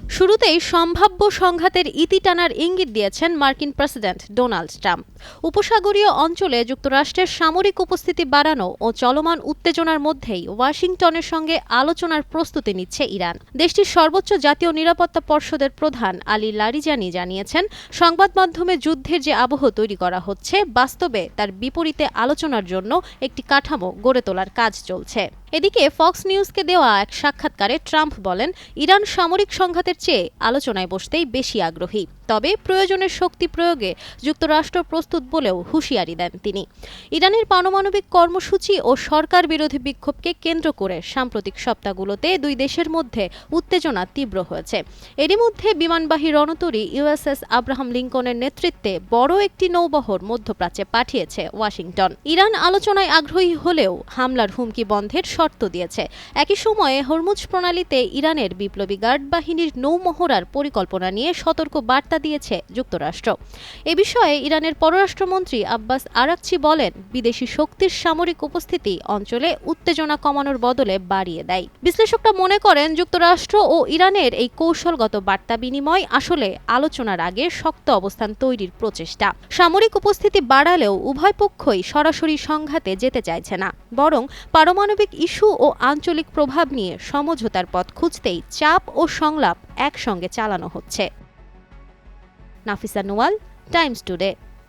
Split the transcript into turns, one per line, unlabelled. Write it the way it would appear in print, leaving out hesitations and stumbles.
শুরুতেই সম্ভাব্য সংঘাতের ইতি টানার ইঙ্গিত দিয়েছেন মার্কিন প্রেসিডেন্ট ডোনাল্ড ট্রাম্প। উপসাগরীয় অঞ্চলে যুক্তরাষ্ট্রের সামরিক উপস্থিতি বাড়ানো ও চলমান উত্তেজনার মধ্যেই ওয়াশিংটনের সঙ্গে আলোচনার প্রস্তুতি নিচ্ছে ইরান। দেশটির সর্বোচ্চ জাতীয় নিরাপত্তা পর্ষদের প্রধান আলী লারিজানি জানিয়েছেন, সংবাদ মাধ্যমে যুদ্ধের যে আবহ তৈরি করা হচ্ছে, বাস্তবে তার বিপরীতে আলোচনার জন্য একটি কাঠামো গড়ে তোলার কাজ চলছে। এদিকে ফক্স নিউজকে দেওয়া এক সাক্ষাৎকারে ট্রাম্প বলেন, ইরান সামরিক সংঘাতের চেয়ে আলোচনায় বসতেই বেশি আগ্রহী, তবে প্রয়োজনের শক্তি প্রয়োগে যুক্তরাষ্ট্র প্রস্তুত বলেও হুঁশিয়ারি দেন তিনি। ইরানের পারমাণবিক কর্মসূচি ও সরকার বিরোধী বিক্ষোভকে কেন্দ্র করে সাম্প্রতিক সপ্তাহগুলোতে দুই দেশের মধ্যে উত্তেজনা তীব্র হয়েছে। এরই মধ্যে বিমানবাহী রণতরী ইউএসএস আব্রাহাম লিঙ্কনের নেতৃত্বে বড় একটি নৌবহর মধ্যপ্রাচ্যে পাঠিয়েছে ওয়াশিংটন। ইরান আলোচনায় আগ্রহী হলেও হামলার হুমকি বন্ধের শর্ত দিয়েছে। একই সময়ে হরমুজ প্রণালীতে ইরানের বিপ্লবী গার্ড বাহিনীর নৌমহড়ার পরিকল্পনা নিয়ে সতর্ক বার্তা দিয়েছে যুক্তরাষ্ট্র। এ বিষয়ে ইরানের পররাষ্ট্রমন্ত্রী আব্বাস আরাকচি বলেন, বিদেশি শক্তির সামরিক উপস্থিতি অঞ্চলে উত্তেজনা কমানোর বদলে বাড়িয়ে দেয়। বিশ্লেষকরা মনে করেন, যুক্তরাষ্ট্র ও ইরানের এই কৌশলগত বার্তা বিনিময় আসলে আলোচনার আগে শক্ত অবস্থান তৈরির প্রচেষ্টা। সামরিক উপস্থিতি বাড়ালেও উভয় পক্ষই সরাসরি সংঘাতে যেতে চাইছে না, বরং পারমাণবিক ইস্যু ও আঞ্চলিক প্রভাব নিয়ে সমঝোতার পথ খুঁজতেই চাপ ও সংলাপ একসঙ্গে চালানো হচ্ছে। Nafisa Nowal, Times today.